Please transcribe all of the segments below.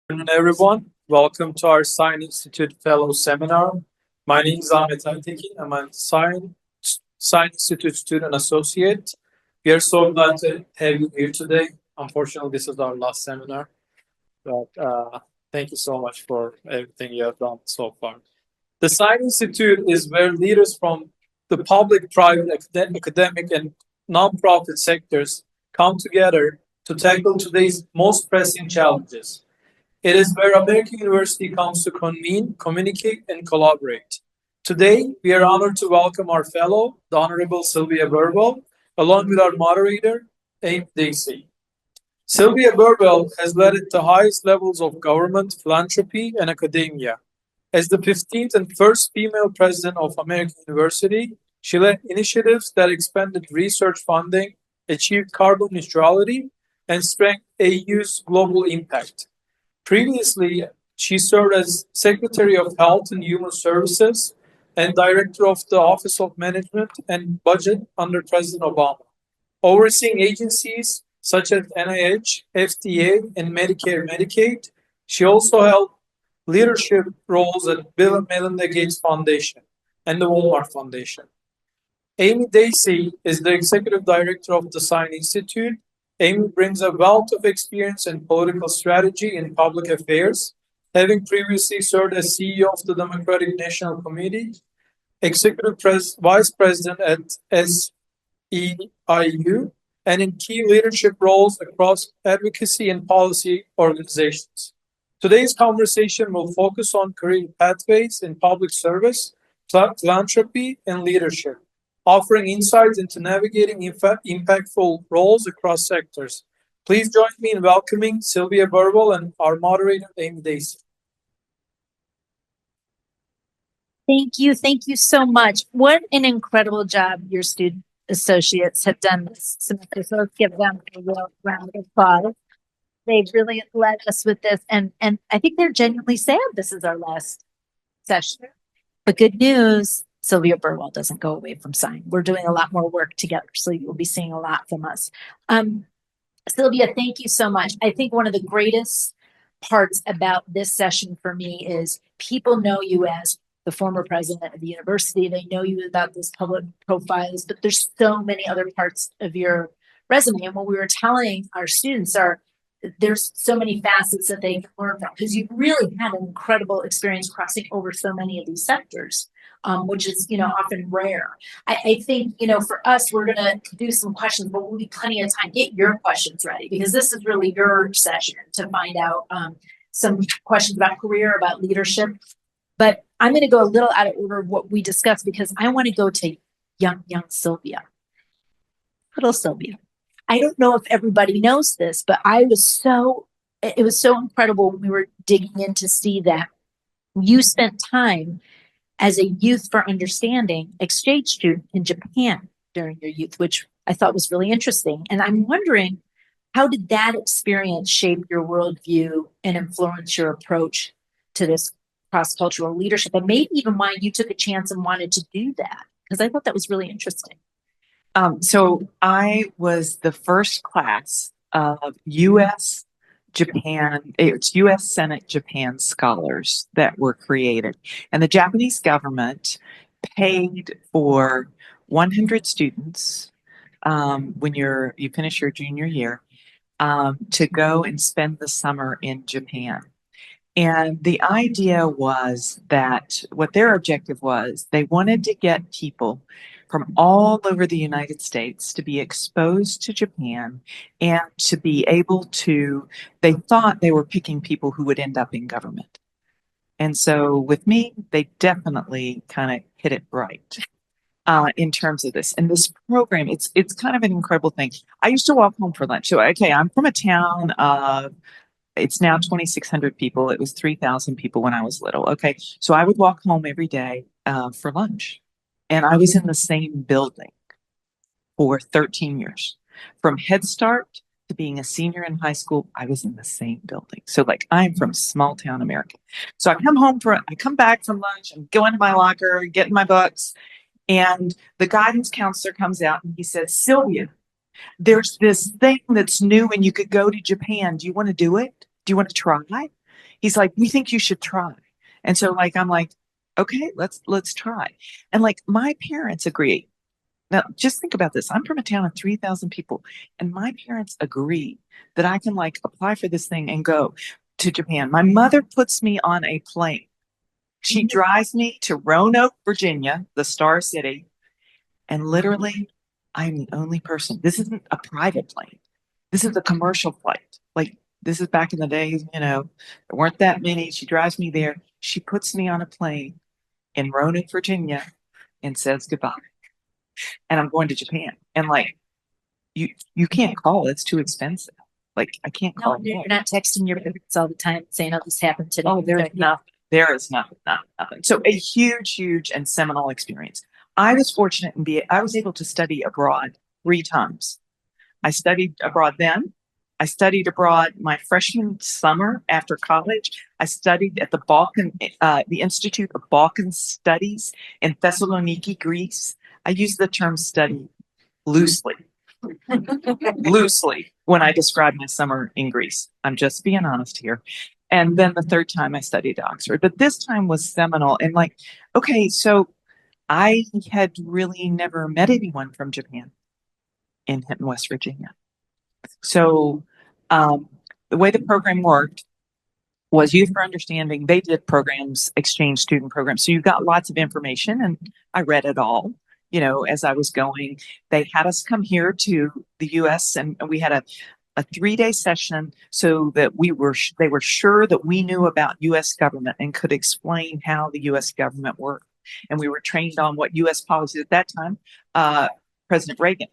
Good afternoon, everyone. Welcome to our Sine Institute Fellow Seminar. My name is Ahmet Aytekin. I'm a Sine Institute Student Associate. We are so glad to have you here today. Unfortunately, this is our last seminar, but thank you so much for everything you have done so far. The Sine Institute is where leaders from the public, private, academic, and nonprofit sectors come together to tackle today's most pressing challenges. It is where American University comes to convene, communicate, and collaborate. Today, we are honored to welcome our fellow, the Honorable Sylvia Burwell, along with our moderator, Dacey. Sylvia Burwell has led at the highest levels of government, philanthropy, and academia. As the 15th and first female president of American University, she led initiatives that expanded research funding, achieved carbon neutrality, and strengthened AU's global impact. Previously, she served as Secretary of Health and Human Services and Director of the Office of Management and Budget under President Obama, overseeing agencies such as NIH, FDA, and Medicare and Medicaid. She also held leadership roles at Bill and Melinda Gates Foundation and the Walmart Foundation. Amy Dacey is the Executive Director of the Sine Institute. Amy brings a wealth of experience in political strategy and public affairs, having previously served as CEO of the Democratic National Committee, Vice President at SEIU, and in key leadership roles across advocacy and policy organizations. Today's conversation will focus on career pathways in public service, philanthropy, and leadership, offering insights into navigating impactful roles across sectors. Please join me in welcoming Sylvia Burwell and our moderator, Amy Dacey. Thank you. Thank you so much. What an incredible job your student associates have done this semester. So let's give them a real round of applause. They've really led us with this, and I think they're genuinely sad this is our last session. But good news, Sylvia Burwell doesn't go away from Sine. We're doing a lot more work together, so you'll be seeing a lot from us. Sylvia, thank you so much. I think one of the greatest parts about this session for me is people know you as the former president of the university. They know you about those public profiles, but there's so many other parts of your resume. And what we were telling our students there's so many facets that they can learn from, because you've really had an incredible experience crossing over so many of these sectors, which is, often rare. I think, for us, we're going to do some questions, but we'll be plenty of time. Get your questions ready, because this is really your session to find out some questions about career, about leadership. But I'm going to go a little out of order of what we discussed, because I want to go to young Sylvia. Little Sylvia. I don't know if everybody knows this, but it was so incredible when we were digging in to see that you spent time as a Youth for Understanding exchange student in Japan during your youth, which I thought was really interesting. And I'm wondering, how did that experience shape your worldview and influence your approach to this cross-cultural leadership, and maybe even why you took a chance and wanted to do that? Because I thought that was really interesting. So I was the first class of U.S. Senate Japan scholars that were created. And the Japanese government paid for 100 students when you finish your junior year to go and spend the summer in Japan. And the idea was that what their objective was, they wanted to get people from all over the United States to be exposed to Japan and to be able to, they thought they were picking people who would end up in government. And so with me, they definitely kind of hit it right in terms of this. And this program, it's kind of an incredible thing. I used to walk home for lunch. So, okay, I'm from a town of, it's now 2,600 people. It was 3,000 people when I was little. Okay, so I would walk home every day for lunch. And I was in the same building for 13 years. From Head Start to being a senior in high school, I was in the same building. So I'm from small town America. So I come back from lunch, I'm going to my locker, getting my books, and the guidance counselor comes out and he says, Sylvia, there's this thing that's new and you could go to Japan. Do you want to do it? Do you want to try? He's like, we think you should try. And so like, I'm like, okay, let's try. And like my parents agree. Now, just think about this. I'm from a town of 3,000 people, and my parents agree that I can like apply for this thing and go to Japan. My mother puts me on a plane. She drives me to Roanoke, Virginia, the Star City, and literally, I'm the only person. This isn't a private plane. This is a commercial flight. Like, this is back in the days, there weren't that many. She drives me there. She puts me on a plane in Roanoke, Virginia, and says goodbye. And I'm going to Japan. And like, you can't call. It's too expensive. Like, I can't No, call. you're not texting your parents all the time saying, "Oh, this happened today." Oh, there's nothing. There is nothing, nothing. So a huge and seminal experience. I was fortunate I was able to study abroad 3 times. I studied abroad then. I studied abroad my freshman summer after college. I studied at the Institute of Balkan Studies in Thessaloniki, Greece. I use the term study loosely, loosely when I describe my summer in Greece. I'm just being honest here. And then the third time I studied at Oxford, but this time was seminal. And like, okay, so I had really never met anyone from Japan in Hinton, West Virginia. So the way the program worked was Youth for Understanding. They did programs, exchange student programs. So you got lots of information, and I read it all, as I was going. They had us come here to the US, and we had a 3-day session so that they were sure that we knew about US government and could explain how the US government worked. And we were trained on what US policies at that time, President Reagan.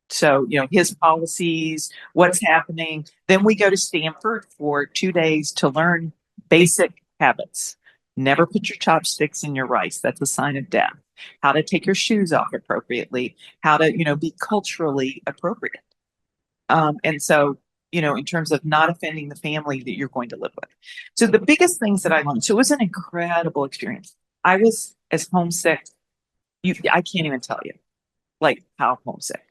So, his policies, what's happening. Then we go to Stanford for 2 days to learn basic habits. Never put your chopsticks in your rice. That's a sign of death. How to take your shoes off appropriately. How to, be culturally appropriate. And so, in terms of not offending the family that you're going to live with. So the biggest things that I learned, so it was an incredible experience. I was as homesick. I can't even tell you, like, how homesick.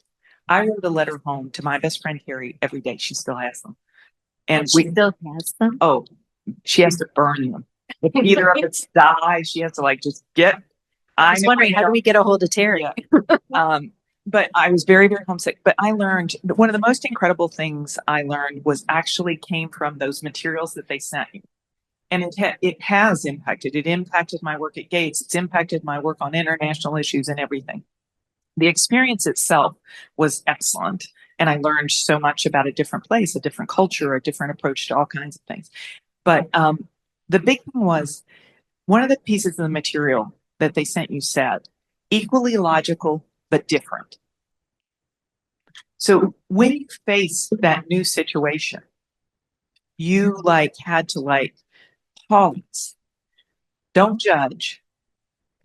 I wrote a letter home to my best friend Carrie every day. She still has them. And She still has them. Oh, she has to burn them. If either of us dies, she has to like just get. I was wondering, how do we get a hold of Terry? Yeah. But I was very, very homesick. But I learned one of the most incredible things I learned was actually came from those materials that they sent me. And it has impacted. It impacted my work at Gates. It's impacted my work on international issues and everything. The experience itself was excellent. And I learned so much about a different place, a different culture, a different approach to all kinds of things. But the big thing was one of the pieces of the material that they sent you said, equally logical, but different. So when you face that new situation, you had to pause, don't judge,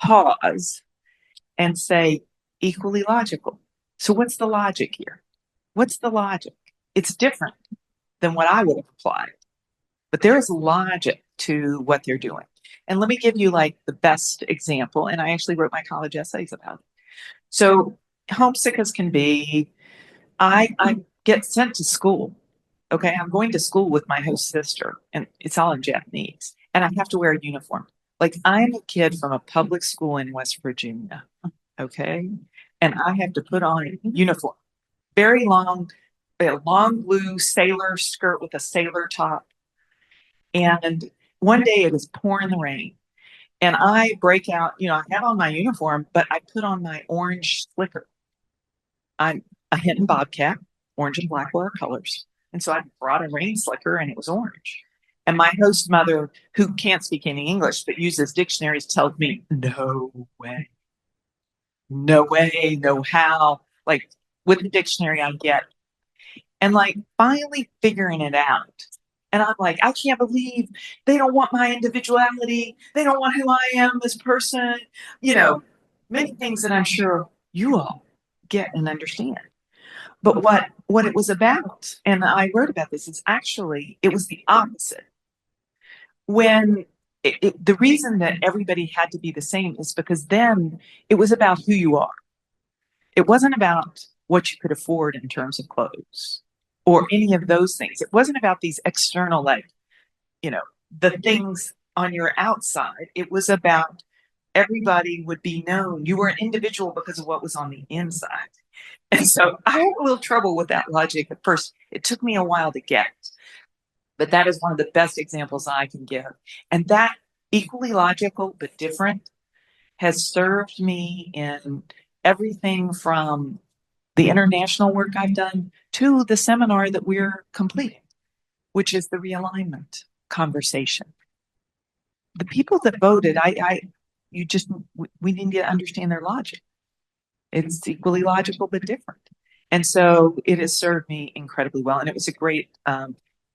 pause, and say equally logical. So what's the logic here? What's the logic? It's different than what I would have applied, but there is logic to what they're doing. And let me give you the best example. And I actually wrote my college essays about it. So homesick as can be, I get sent to school. Okay, I'm going to school with my host sister, and it's all in Japanese, and I have to wear a uniform. I'm a kid from a public school in West Virginia, okay, and I have to put on a uniform, very long, a long blue sailor skirt with a sailor top, and one day it is pouring the rain, and I break out. I have on my uniform, but I put on my orange slicker. I'm a Hinton Bobcat, orange and black were our colors. And so I brought a rain slicker and it was orange. And my host mother, who can't speak any English but uses dictionaries, tells me, no way, no how. With the dictionary I get. And finally figuring it out. And I'm I can't believe they don't want my individuality. They don't want who I am as a person. Many things that I'm sure you all get and understand. But what it was about, and I wrote about this, is actually, it was the opposite. When the reason that everybody had to be the same is because then it was about who you are. It wasn't about what you could afford in terms of clothes or any of those things. It wasn't about these external, you know, the things on your outside. It was about everybody would be known. You were an individual because of what was on the inside. And so I had a little trouble with that logic at first. It took me a while to get, but that is one of the best examples I can give. And that equally logical but different has served me in everything from the international work I've done to the seminar that we're completing, which is the realignment conversation. The people that voted, we need to understand their logic. It's equally logical but different. And so it has served me incredibly well. And it was a great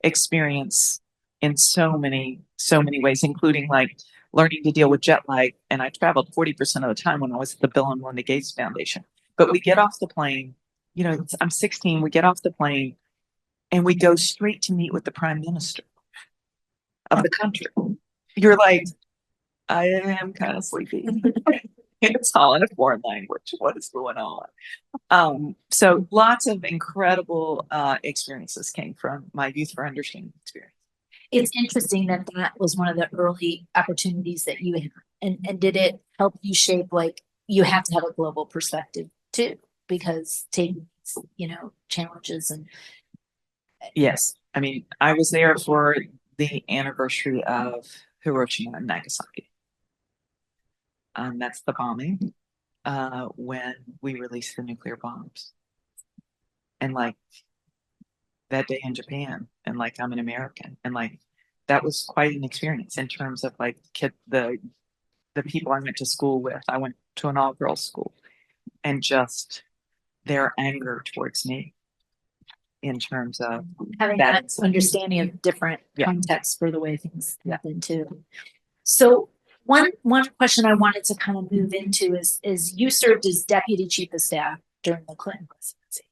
experience in so many ways, including like learning to deal with jet lag. And I traveled 40% of the time when I was at the Bill and Melinda Gates Foundation. But we get off the plane, I'm 16, we get off the plane and we go straight to meet with the prime minister of the country. You're like, I am kind of sleepy. It's all in a foreign language. What is going on? So lots of incredible experiences came from my Youth for Understanding experience. It's interesting that that was one of the early opportunities that you had. And did it help you shape, like, you have to have a global perspective too, because taking, challenges and. Yes. I mean, I was there for the anniversary of Hiroshima and Nagasaki. That's the bombing when we released the nuclear bombs. And like that day in Japan, and like I'm an American, and like that was quite an experience in terms of like the people I went to school with. I went to an all-girls school, and just their anger towards me in terms of Having that understanding of different contexts for the way things happen too. So one question I wanted to kind of move into is you served as Deputy Chief of Staff during the Clinton presidency.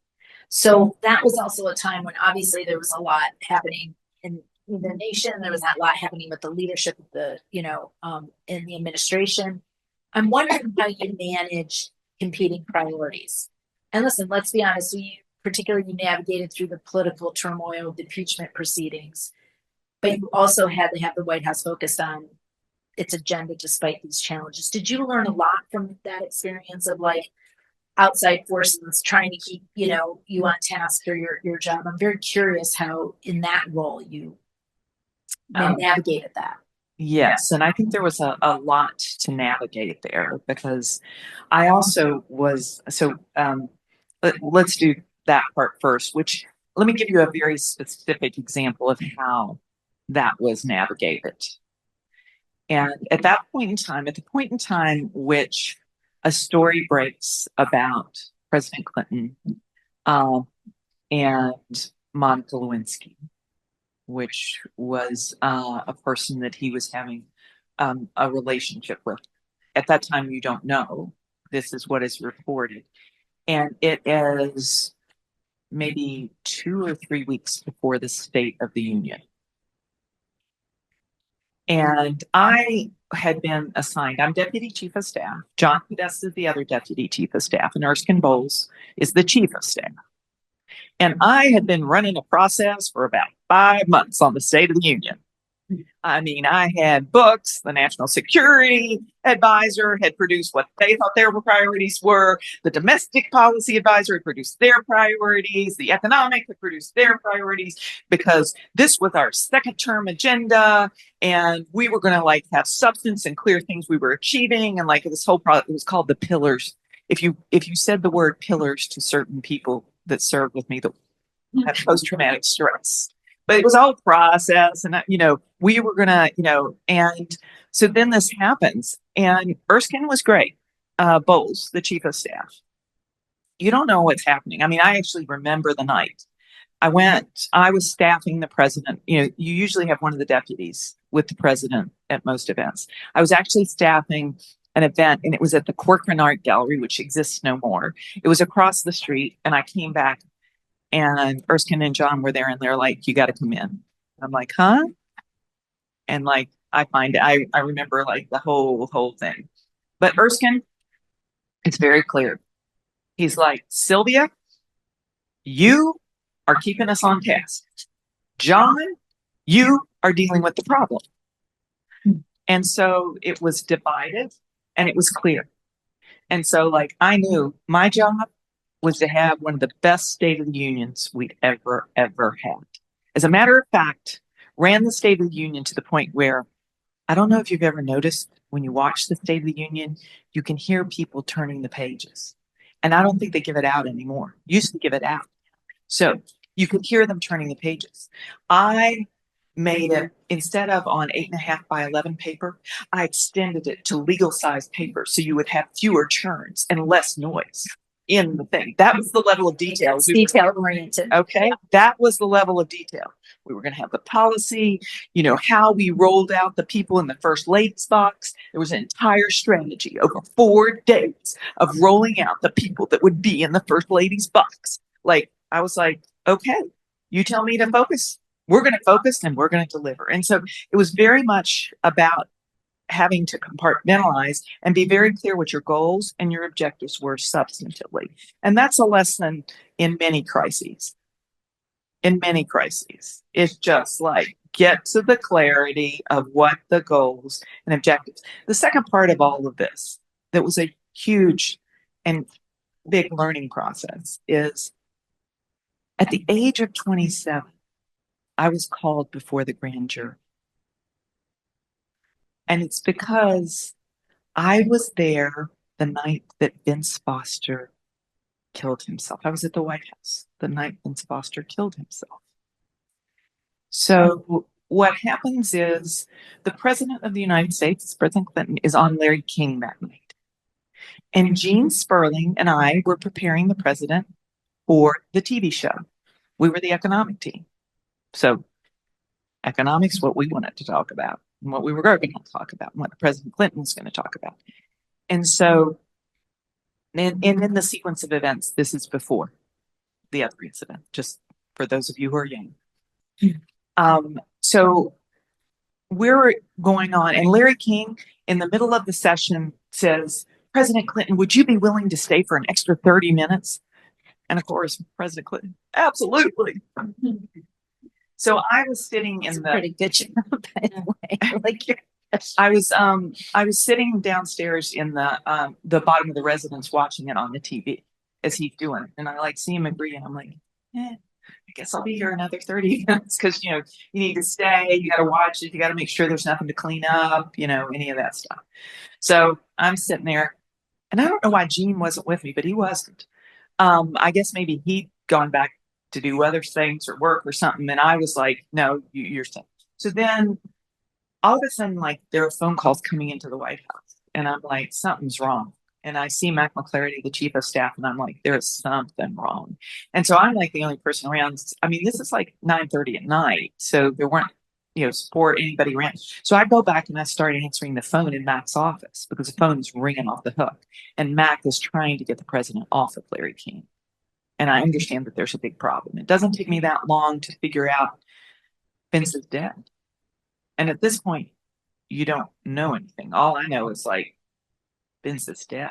So that was also a time when obviously there was a lot happening in the nation. There was a lot happening with the leadership of the, in the administration. I'm wondering how you manage competing priorities. And listen, let's be honest, you navigated through the political turmoil of the impeachment proceedings, but you also had to have the White House focused on its agenda despite these challenges. Did you learn a lot from that experience of like outside forces trying to keep, you on task for your job? I'm very curious how in that role you navigated that. Yes, and I think there was a lot to navigate there because I also was, let's do that part first, which let me give you a very specific example of how that was navigated. And at the point in time which a story breaks about President Clinton and Monica Lewinsky, which was a person that he was having a relationship with. At that time, you don't know. This is what is reported. And it is maybe 2 or 3 weeks before the State of the Union. And I had been assigned, I'm Deputy Chief of Staff. John Podesta is the other Deputy Chief of Staff, and Erskine Bowles is the Chief of Staff. And I had been running a process for about 5 months on the State of the Union. I mean, I had books. The National Security Advisor had produced what they thought their priorities were. The Domestic Policy Advisor had produced their priorities. The Economic had produced their priorities, because this was our second term agenda. And we were going to like have substance and clear things we were achieving. And like this whole product, it was called the pillars. If you said the word pillars to certain people that served with me that had post-traumatic stress, but it was all process, and we were gonna, and so then this happens, and Erskine was great. Bowles, the Chief of Staff, you don't know what's happening. I mean, I actually remember the night I was staffing the president. You usually have one of the deputies with the president at most events. I was actually staffing an event, and it was at the Corcoran Art Gallery, which exists no more. It was across the street, and I came back, and Erskine and John were there, and they're like, "You got to come in." I'm like, "Huh?" And like, I remember like the whole thing. But Erskine, it's very clear. He's like, "Sylvia, you are keeping us on task. John, you are dealing with the problem. And so it was divided and it was clear. And so, like, I knew my job was to have one of the best State of the Unions we'd ever had. As a matter of fact, ran the State of the Union to the point where I don't know if you've ever noticed when you watch the State of the Union, you can hear people turning the pages. And I don't think they give it out anymore. Used to give it out. So you could hear them turning the pages. I made it, instead of on 8.5 by 11 paper, I extended it to legal size paper so you would have fewer churns and less noise in the thing. That was the level of detail. Detail oriented. Okay, that was the level of detail. We were going to have the policy, you know, how we rolled out the people in the first ladies box. There was an entire strategy over 4 days of rolling out the people that would be in the first ladies box. Like, I was like, okay, you tell me to focus. We're going to focus and we're going to deliver. And so it was very much about having to compartmentalize and be very clear what your goals and your objectives were substantively. And that's a lesson in many crises. In many crises, it's just like get to the clarity of what the goals and objectives. The second part of all of this that was a huge and big learning process is at the age of 27, I was called before the grand jury. And it's because I was there the night that Vince Foster killed himself. I was at the White House the night Vince Foster killed himself. So what happens is the President of the United States, President Clinton, is on Larry King that night. And Gene Sperling and I were preparing the president for the TV show. We were the economic team. So economics, what we wanted to talk about, and what we were going to talk about, and what President Clinton was going to talk about. And so, and in the sequence of events, this is before the other incident, just for those of you who are young. So we're going on, and Larry King, in the middle of the session, says, President Clinton, would you be willing to stay for an extra 30 minutes? And of course, President Clinton, absolutely. So I was sitting in the pretty good job, by the way. Like I was sitting downstairs in the bottom of the residence watching it on the TV as he's doing it. And I like see him agree, and I'm like, I guess I'll be here another 30 minutes because, you know, you need to stay, you got to watch it, you got to make sure there's nothing to clean up, you know, any of that stuff. So I'm sitting there, and I don't know why Gene wasn't with me, but he wasn't. I guess maybe he'd gone back to do other things or work or something. And I was like, no, you're staying. So then all of a sudden, like, there are phone calls coming into the White House, and I'm like, something's wrong. And I see Mac McClarty, the chief of staff, and I'm like, there's something wrong. And so I'm like the only person around. I mean, this is like 9:30 at night. So there weren't, you know, support, anybody around. So I go back and I start answering the phone in Mac's office because the phone is ringing off the hook. And Mac is trying to get the president off of Larry King. And I understand that there's a big problem. It doesn't take me that long to figure out Vince is dead. And at this point, you don't know anything. All I know is like, Vince is dead.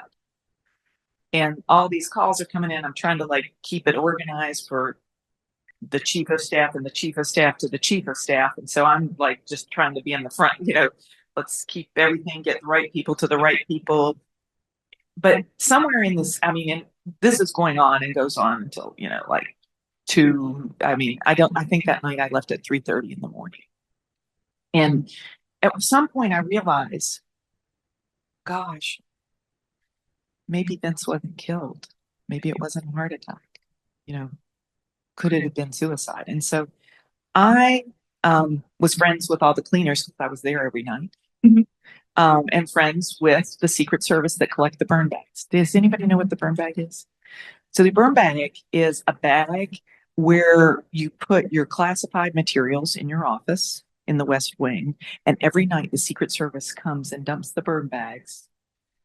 And all these calls are coming in. I'm trying to like keep it organized for the chief of staff and the chief of staff to the chief of staff. And so I'm like just trying to be in the front, you know, let's keep everything, get the right people to the right people. But somewhere in this, I mean, and this is going on and goes on until, you know, like 2, I mean, I think that night I left at 3:30 in the morning. And at some point I realized, gosh, maybe Vince wasn't killed. Maybe it wasn't a heart attack. You know, could it have been suicide? And so I was friends with all the cleaners because I was there every night. And friends with the Secret Service that collect the burn bags. Does anybody know what the burn bag is? So the burn bag is a bag where you put your classified materials in your office in the West Wing, and every night the Secret Service comes and dumps the burn bags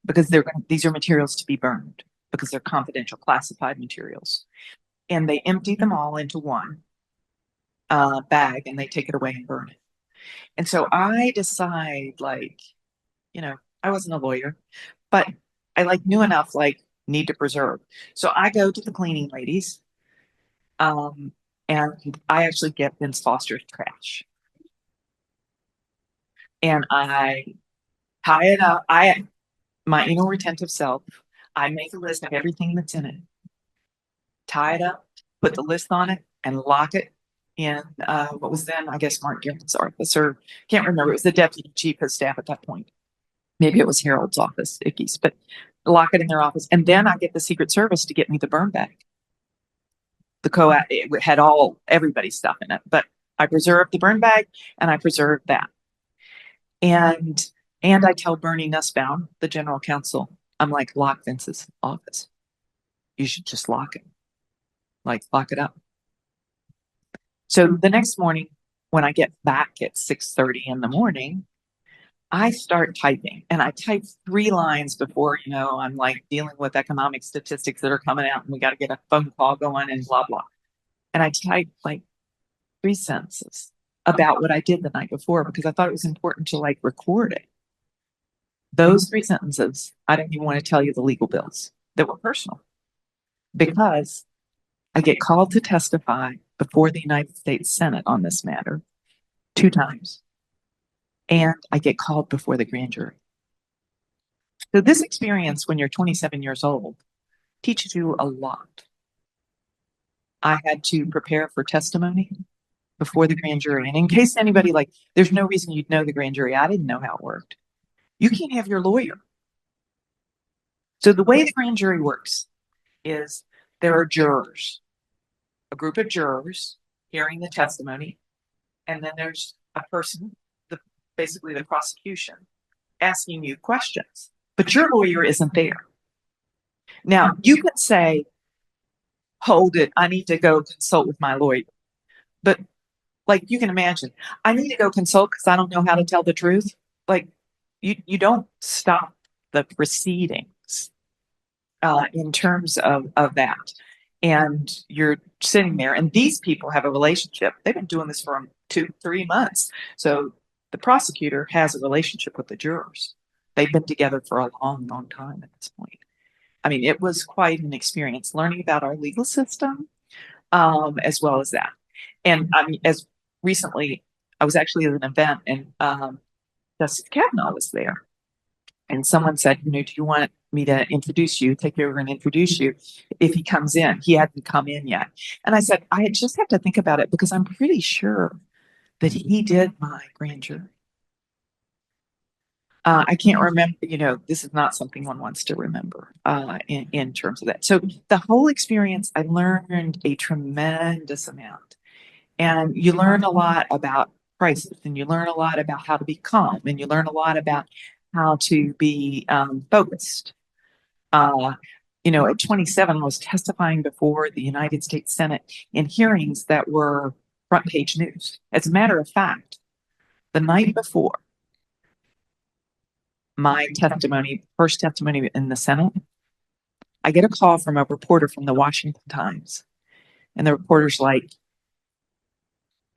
because these are materials to be burned because they're confidential classified materials, and they empty them all into one bag and they take it away and burn it. And so I decide, like, you know, I wasn't a lawyer, but I like knew enough, like, need to preserve. So I go to the cleaning ladies, and I actually get Vince Foster's trash. and I tie it up. My anal retentive self, I make a list of everything that's in it, tie it up, put the list on it, and lock it in what was then, I guess, Mark Garrett's office, or can't remember. It was the deputy chief of staff at that point. Maybe it was Harold's office, Icky's, but lock it in their office. And then I get the Secret Service to get me the burn bag. It had everybody's stuff in it, but I preserved the burn bag and I preserved that. And I tell Bernie Nussbaum, the general counsel, I'm like, lock Vince's office. You should just lock it. Like, lock it up. So the next morning, when I get back at 6:30 in the morning, I start typing, and I type 3 lines before, I'm like dealing with economic statistics that are coming out and we got to get a phone call going and blah, blah. And I type like 3 sentences about what I did the night before because I thought it was important to like record it. Those 3 sentences, I don't even want to tell you the legal bills that were personal because I get called to testify before the United States Senate on this matter 2 times. And I get called before the grand jury. So this experience when you're 27 years old teaches you a lot. I had to prepare for testimony before the grand jury. And in case anybody there's no reason you'd know the grand jury. I didn't know how it worked. You can't have your lawyer. So the way the grand jury works is there are jurors, a group of jurors hearing the testimony. And then there's a person, basically the prosecution, asking you questions, but your lawyer isn't there. Now, you could say, hold it, I need to go consult with my lawyer. But you can imagine, I need to go consult because I don't know how to tell the truth. You don't stop the proceedings in terms of that. And you're sitting there, and these people have a relationship. They've been doing this for 2-3 months. So the prosecutor has a relationship with the jurors. They've been together for a long, long time at this point. I mean, it was quite an experience learning about our legal system, as well as that. And I mean, as recently, I was actually at an event and Justice Kavanaugh was there. And someone said, do you want me to introduce you, take you over and introduce you if he comes in? He hadn't come in yet. And I said, I just have to think about it because I'm pretty sure that he did my grand jury. I can't remember, this is not something one wants to remember in terms of that. So the whole experience, I learned a tremendous amount. And you learn a lot about crisis, and you learn a lot about how to be calm, and you learn a lot about how to be focused. At 27, I was testifying before the United States Senate in hearings that were front page news. As a matter of fact, the night before my first testimony in the Senate, I get a call from a reporter from the Washington Times. And the reporter's like,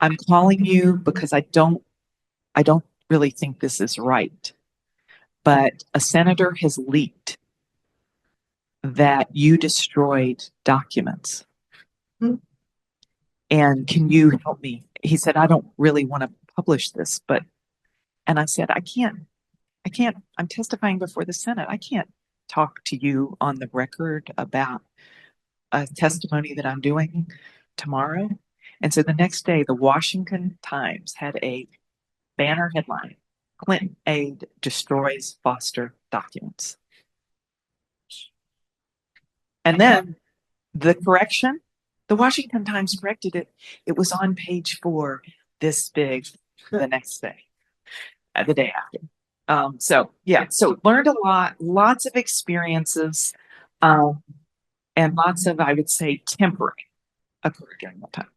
I'm calling you because I don't really think this is right. But a senator has leaked that you destroyed documents. And can you help me? He said, I don't really want to publish this, and I said, I can't, I'm testifying before the Senate. I can't talk to you on the record about a testimony that I'm doing tomorrow. And so the next day, the Washington Times had a banner headline, Clinton aide destroys Foster documents. And then the correction, the Washington Times corrected it. It was on page 4, this big, the next day, the day after. So learned a lot, lots of experiences, and lots of, I would say, tempering occurred during that time.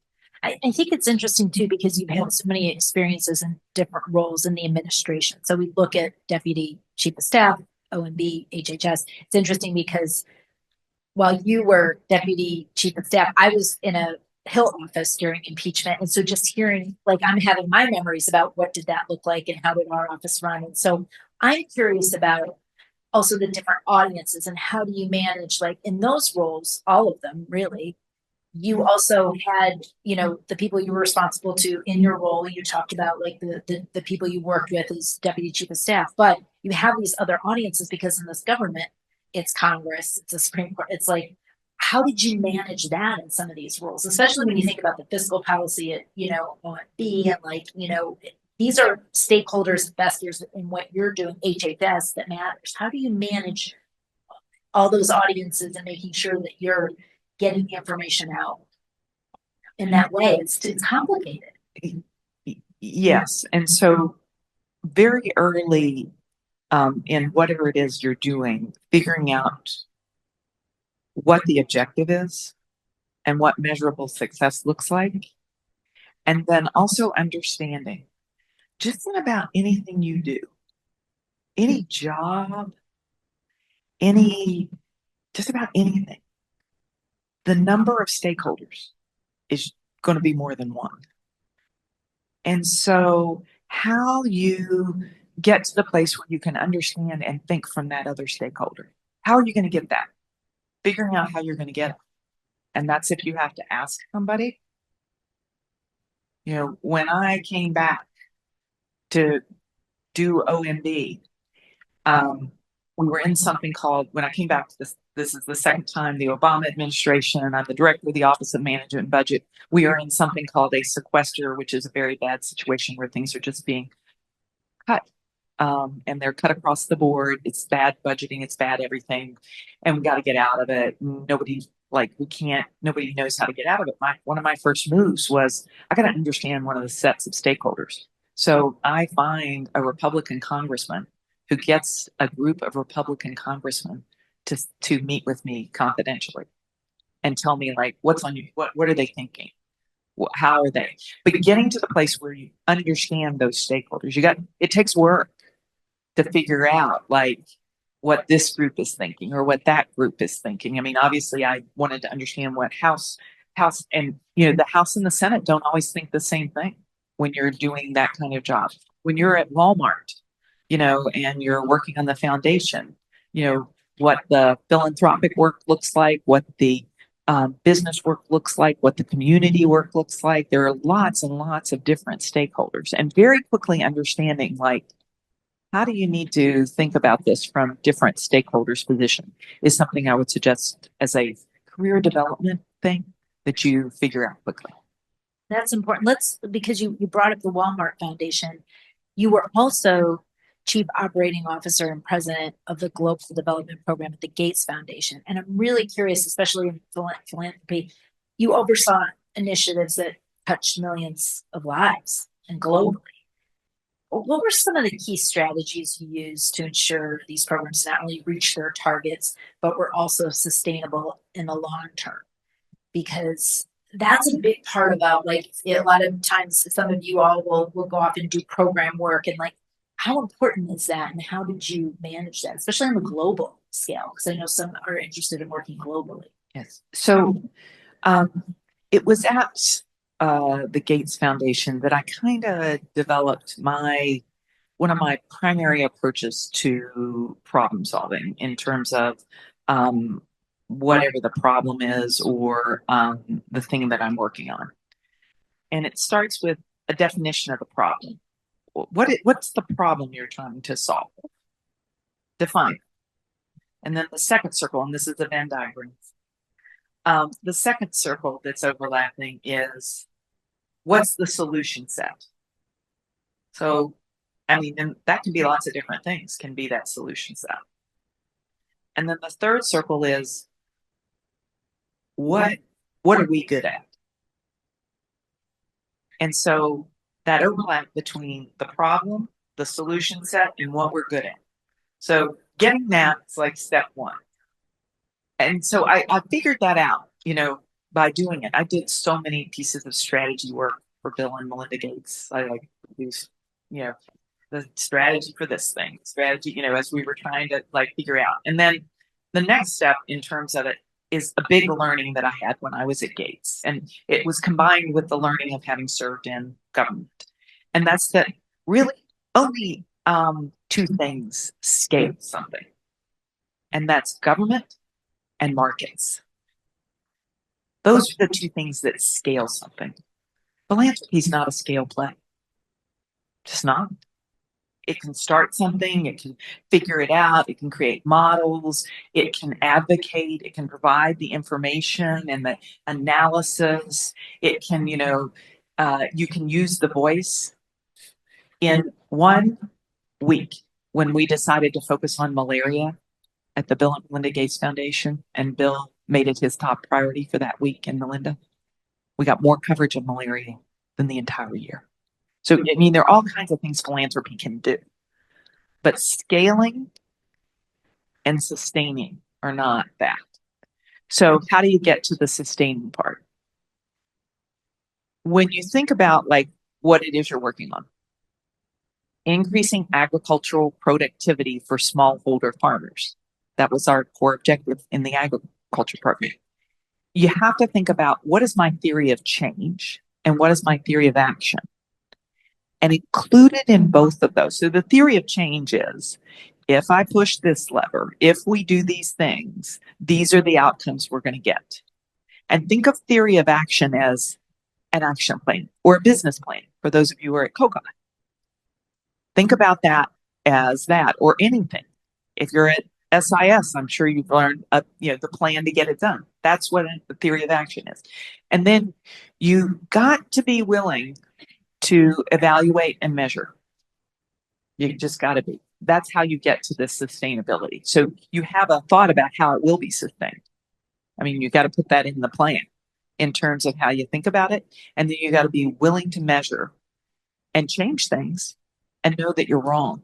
I think it's interesting too, because you've had so many experiences in different roles in the administration. So we look at Deputy Chief of Staff, OMB, HHS. It's interesting because while you were Deputy Chief of Staff, I was in a Hill office during impeachment. And so just hearing, I'm having my memories about what did that look like and how did our office run. And so I'm curious about also the different audiences and how do you manage, in those roles, all of them really, you also had, you know, the people you were responsible to in your role. You talked about like the people you worked with as deputy chief of staff, but you have these other audiences because in this government, it's Congress, it's the Supreme Court. It's like, how did you manage that in some of these roles, especially when you think about the fiscal policy at, you know, OMB and like, you know, these are stakeholders, investors in what you're doing, HHS that matters. How do you manage all those audiences and making sure that you're getting the information out in that way? It's complicated. Yes. And so very early in whatever it is you're doing, figuring out what the objective is and what measurable success looks like. And then also understanding just in about anything you do, any job, just about anything, the number of stakeholders is going to be more than one. And so how you get to the place where you can understand and think from that other stakeholder. How are you going to get that? Figuring out how you're going to get it. And that's if you have to ask somebody. You know, when I came back to do OMB, we were in something called, when I came back to this is the second time, the Obama administration, I'm the director of the Office of Management and Budget. We are in something called a sequester, which is a very bad situation where things are just being cut. And they're cut across the board. It's bad budgeting, it's bad everything. And we got to get out of it. Nobody knows how to get out of it. One of my first moves was I got to understand one of the sets of stakeholders. So I find a Republican congressman who gets a group of Republican congressmen to meet with me confidentially and tell me like, what's on you? What are they thinking? How are they? But getting to the place where you understand those stakeholders, it takes work to figure out like what this group is thinking or what that group is thinking. I mean, obviously I wanted to understand what House and, you know, the House and the Senate don't always think the same thing when you're doing that kind of job. When you're at Walmart, you know, and you're working on the foundation, you know, what the philanthropic work looks like, what the business work looks like, what the community work looks like. There are lots and lots of different stakeholders, and very quickly understanding like, how do you need to think about this from different stakeholders' position is something I would suggest as a career development thing that you figure out quickly. That's important. Because you brought up the Walmart Foundation, you were also Chief Operating Officer and President of the Global Development Program at the Gates Foundation. And I'm really curious, especially in philanthropy, you oversaw initiatives that touched millions of lives and globally. What were some of the key strategies you used to ensure these programs not only reach their targets, but were also sustainable in the long term? Because that's a big part about like a lot of times some of you all will go off and do program work, and like how important is that and how did you manage that, especially on the global scale? Because I know some are interested in working globally. Yes. So it was at the Gates Foundation that I kind of developed one of my primary approaches to problem solving in terms of whatever the problem is or the thing that I'm working on. And it starts with a definition of the problem. What's the problem you're trying to solve? Define. And then the second circle, and this is the Venn diagram. The second circle that's overlapping is what's the solution set? So, I mean, and that can be lots of different things, can be that solution set. And then the third circle is what are we good at? And so that overlap between the problem, the solution set, and what we're good at. So getting that is like step one. And so I figured that out, you know, by doing it. I did so many pieces of strategy work for Bill and Melinda Gates. I like these, you know, the strategy for this thing, strategy, you know, as we were trying to like figure out. And then the next step in terms of it is a big learning that I had when I was at Gates. And it was combined with the learning of having served in government. And that's that really only two things scale something. And that's government and markets. Those are the two things that scale something. Philanthropy is not a scale play. Just not. It can start something, it can figure it out, it can create models, it can advocate, it can provide the information and the analysis. It can, you can use the voice. In 1 week, when we decided to focus on malaria at the Bill and Melinda Gates Foundation, and Bill made it his top priority for that week, and Melinda, we got more coverage of malaria than the entire year. So, I mean, there are all kinds of things philanthropy can do, but scaling and sustaining are not that. So how do you get to the sustaining part? When you think about like what it is you're working on, increasing agricultural productivity for smallholder farmers. That was our core objective in the agriculture department. You have to think about, what is my theory of change and what is my theory of action? And included in both of those. So the theory of change is, if I push this lever, if we do these things, these are the outcomes we're going to get. And think of theory of action as an action plan or a business plan for those of you who are at COGA. Think about that as that, or anything. If you're at SIS, I'm sure you've learned the plan to get it done. That's what the theory of action is. And then you got to be willing to evaluate and measure. You just got to be. That's how you get to this sustainability. So you have a thought about how it will be sustained. I mean, you got to put that in the plan in terms of how you think about it. And then you got to be willing to measure and change things and know that you're wrong.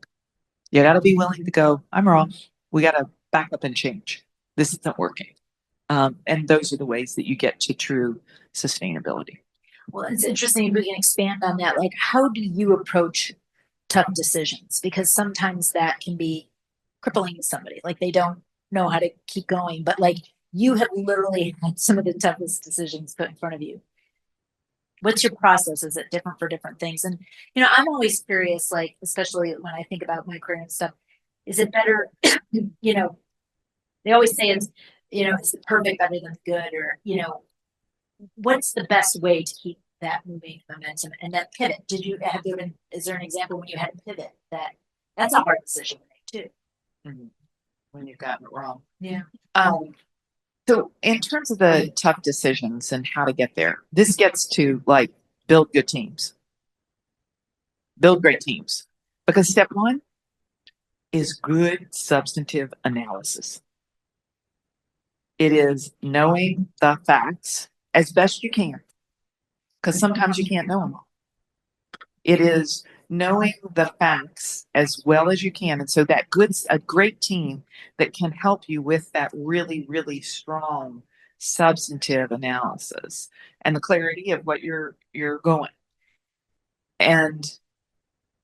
You got to be willing to go, I'm wrong. We got to back up and change. This isn't working. And those are the ways that you get to true sustainability. Well, it's interesting if we can expand on that. Like, how do you approach tough decisions? Because sometimes that can be crippling to somebody. Like, they don't know how to keep going, but like, you have literally had some of the toughest decisions put in front of you. What's your process? Is it different for different things? And, I'm always curious, like, especially when I think about my career and stuff, is it better, they always say it's, is it perfect better than good, or, what's the best way to keep that moving momentum and that pivot? Is there an example when you had to pivot? That's a hard decision to make too. Mm-hmm. When you've gotten it wrong. Yeah. So in terms of the tough decisions and how to get there, this gets to like build good teams, build great teams, because step one is good substantive analysis. It is knowing the facts as best you can, because sometimes you can't know them all. It is knowing the facts as well as you can. And so a great team that can help you with that really, really strong substantive analysis and the clarity of what you're going. And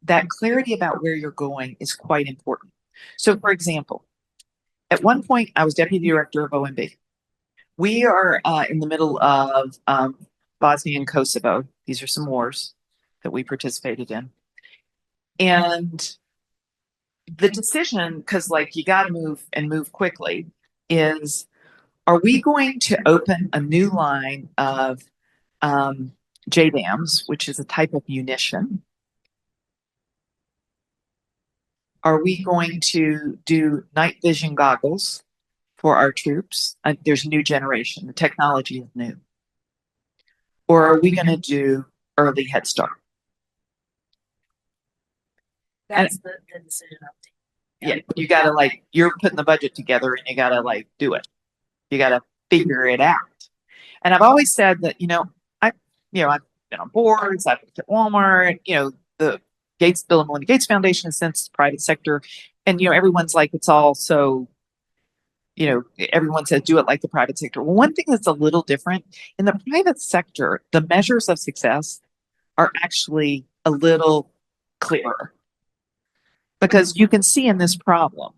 that clarity about where you're going is quite important. So for example, at one point I was deputy director of OMB. We are in the middle of Bosnia and Kosovo. These are some wars that we participated in. And the decision, because like you got to move quickly, is, are we going to open a new line of JDAMs, which is a type of munition? Are we going to do night vision goggles for our troops? There's a new generation. The technology is new. Or are we going to do early Head Start? That's the decision update. Yeah, you got to you're putting the budget together and you got to do it. You got to figure it out. And I've always said that, I've been on boards, I've worked at Walmart, the Bill and Melinda Gates Foundation has since private sector. And, everyone's like, it's all so, everyone says do it like the private sector. Well, one thing that's a little different in the private sector, the measures of success are actually a little clearer. Because you can see in this problem,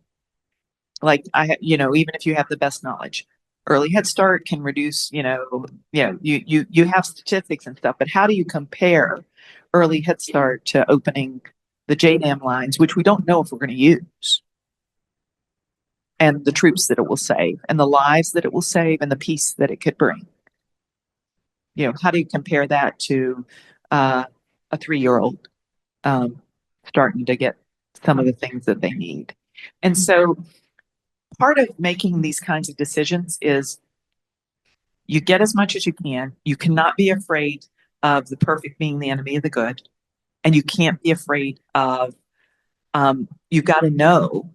even if you have the best knowledge, early Head Start can reduce, you have statistics and stuff, but how do you compare early Head Start to opening the JDAM lines, which we don't know if we're going to use, and the troops that it will save, and the lives that it will save, and the peace that it could bring? how do you compare that to a 3-year-old starting to get some of the things that they need? And so part of making these kinds of decisions is you get as much as you can. You cannot be afraid of the perfect being the enemy of the good. And you can't be afraid of, you got to know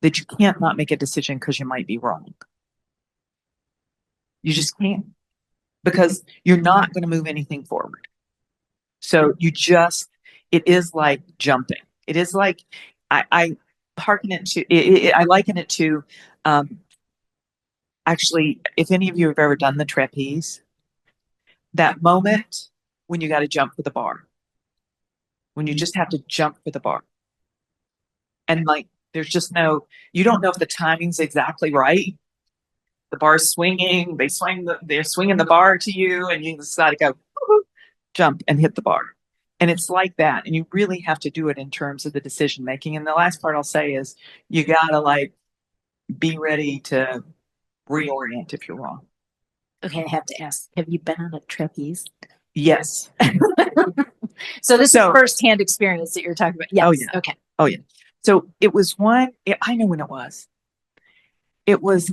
that you can't not make a decision because you might be wrong. You just can't, because you're not going to move anything forward. So it is like jumping. It is like, I liken it to, actually, if any of you have ever done the trapeze, that moment when you got to jump for the bar, when you just have to jump for the bar. And like, there's just you don't know if the timing's exactly right. The bar's swinging, they're swinging the bar to you, and you just got to go, jump and hit the bar. And it's like that. And you really have to do it in terms of the decision making. And the last part I'll say is you got to be ready to reorient if you're wrong. Okay, I have to ask, have you been on a trapeze? Yes. So this is firsthand experience that you're talking about. Yes. Oh, yeah. Okay. Oh, yeah. So it was I know when it was. It was,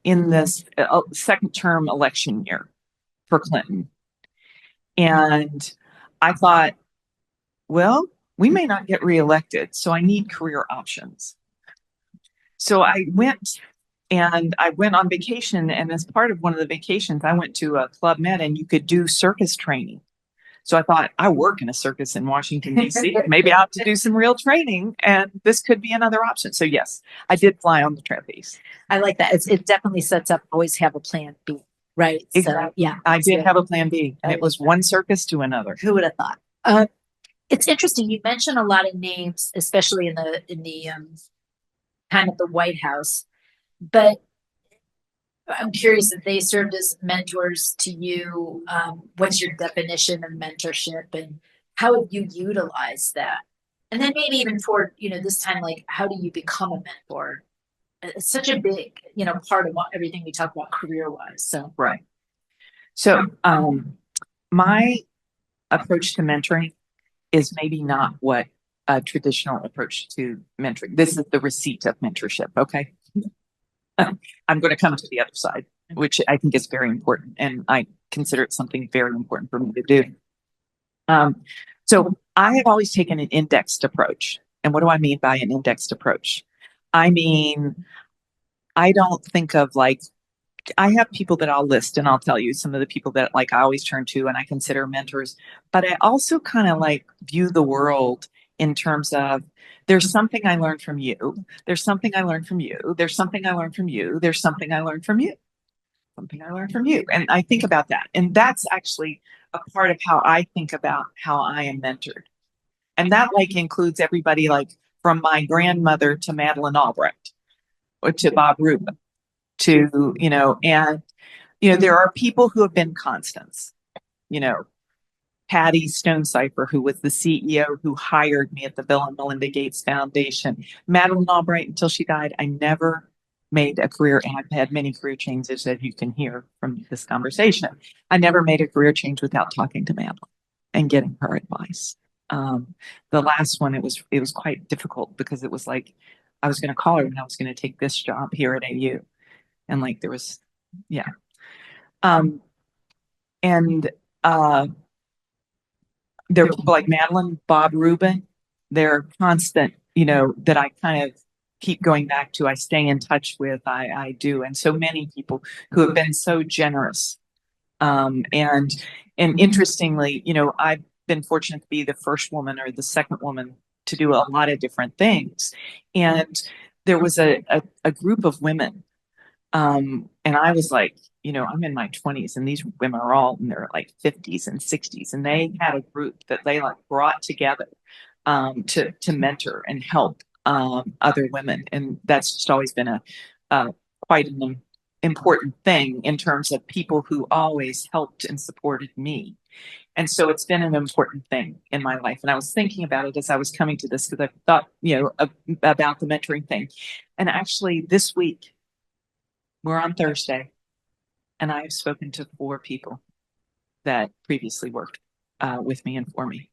in this second term election year for Clinton. And I thought, well, we may not get reelected, so I need career options. So I went on vacation, and as part of one of the vacations, I went to a Club Med, and you could do circus training. So I thought, I work in a circus in Washington, D.C. Maybe I have to do some real training, and this could be another option. So yes, I did fly on the trapeze. I like that. It definitely sets up, always have a plan B, right? Exactly. So, yeah. I did have a plan B, and it was one circus to another. Who would have thought? It's interesting. You mentioned a lot of names, especially in the time at the White House, but I'm curious if they served as mentors to you. What's your definition of mentorship, and how have you utilized that? And then maybe even for, this time, how do you become a mentor? It's such a big, part of everything we talk about career-wise. So, right. So, my approach to mentoring is maybe not what a traditional approach to mentoring. This is the receipt of mentorship. Okay. I'm going to come to the other side, which I think is very important. And I consider it something very important for me to do. So I have always taken an indexed approach. And what do I mean by an indexed approach? I mean, I don't think of I have people that I'll list, and I'll tell you some of the people that I always turn to and I consider mentors, but I also kind of view the world in terms of, there's something I learned from you. There's something I learned from you. There's something I learned from you. There's something I learned from you. Something I learned from you. And I think about that. And that's actually a part of how I think about how I am mentored. And that includes everybody from my grandmother to Madeleine Albright or to Bob Rubin to, there are people who have been constants, Patty Stonecipher, who was the CEO who hired me at the Bill and Melinda Gates Foundation. Madeleine Albright, until she died, I never made a career, and I've had many career changes, as you can hear from this conversation. I never made a career change without talking to Madeleine and getting her advice. The last one, it was quite difficult because it was I was going to call her when I was going to take this job here at AU. And there was, yeah. There are people like Madeleine, Bob Rubin. They're constant, that I kind of keep going back to. I stay in touch with. I do, and so many people who have been so generous. And interestingly, I've been fortunate to be the first woman or the second woman to do a lot of different things. And there was a group of women, and I was I'm in my 20s, and these women are all in their 50s and 60s, and they had a group that they brought together to mentor and help other women, and that's just always been quite an important thing in terms of people who always helped and supported me. And so it's been an important thing in my life. And I was thinking about it as I was coming to this, because I thought, about the mentoring thing. And actually this week, We're on Thursday, and I have spoken to 4 people that previously worked with me and for me.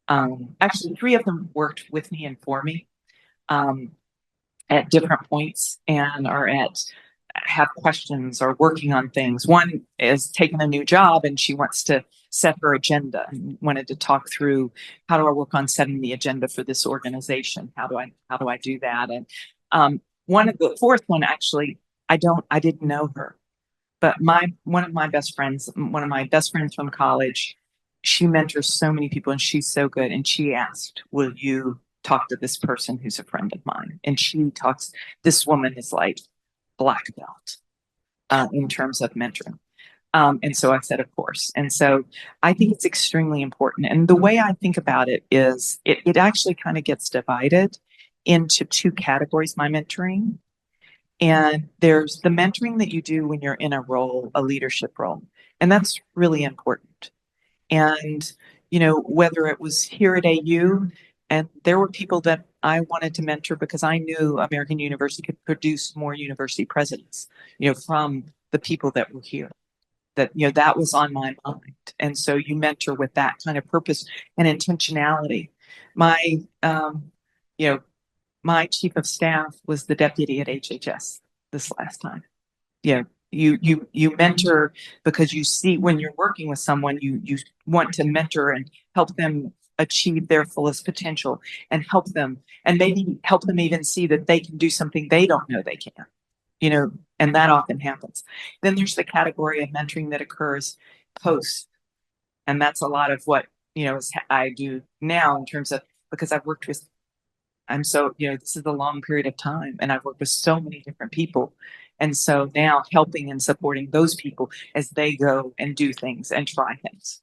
Actually, 3 of them worked with me and for me at different points and have questions or working on things. One is taking a new job and she wants to set her agenda and wanted to talk through, how do I work on setting the agenda for this organization? How do I do that? And one of the 4th one, actually, I didn't know her, but one of my best friends from college, she mentors so many people and she's so good. And she asked, will you talk to this person who's a friend of mine? And this woman is like black belt in terms of mentoring. And so I said, of course. And so I think it's extremely important. And the way I think about it is it actually kind of gets divided into 2 categories, my mentoring. And there's the mentoring that you do when you're in a leadership role. And that's really important. And, whether it was here at AU, and there were people that I wanted to mentor because I knew American University could produce more university presidents, from the people that were here. That was on my mind. And so you mentor with that kind of purpose and intentionality. My, my chief of staff was the deputy at HHS this last time. You mentor because you see when you're working with someone, you want to mentor and help them achieve their fullest potential and help them, and maybe help them even see that they can do something they don't know they can, and that often happens. Then there's the category of mentoring that occurs post. And that's a lot of what, I do now in terms of, because I've worked with, this is a long period of time and I've worked with so many different people. And so now helping and supporting those people as they go and do things and try things.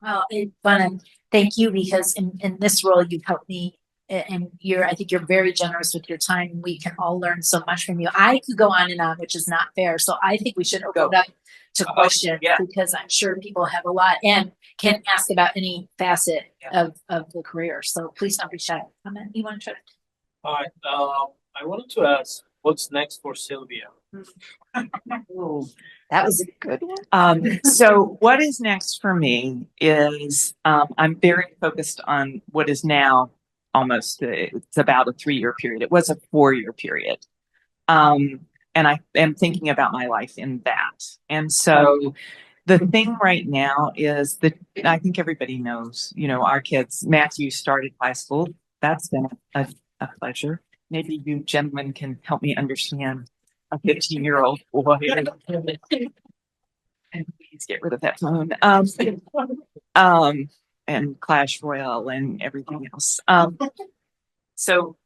Well, I want to thank you because in this role, you've helped me, and I think you're very generous with your time. We can all learn so much from you. I could go on and on, which is not fair. So I think we should open it up to questions because I'm sure people have a lot and can ask about any facet of the career. So please don't be shy. Comment. You want to try? All right. I wanted to ask, what's next for Sylvia? That was a good one. So what is next for me is I'm very focused on what is now almost it's about a 3-year period. It was a 4-year period. And I am thinking about my life in that. And so the thing right now is that I think everybody knows, our kids, Matthew started high school. That's been a pleasure. Maybe you gentlemen can help me understand a 15-year-old boy. And please get rid of that phone. And Clash Royale and everything else. So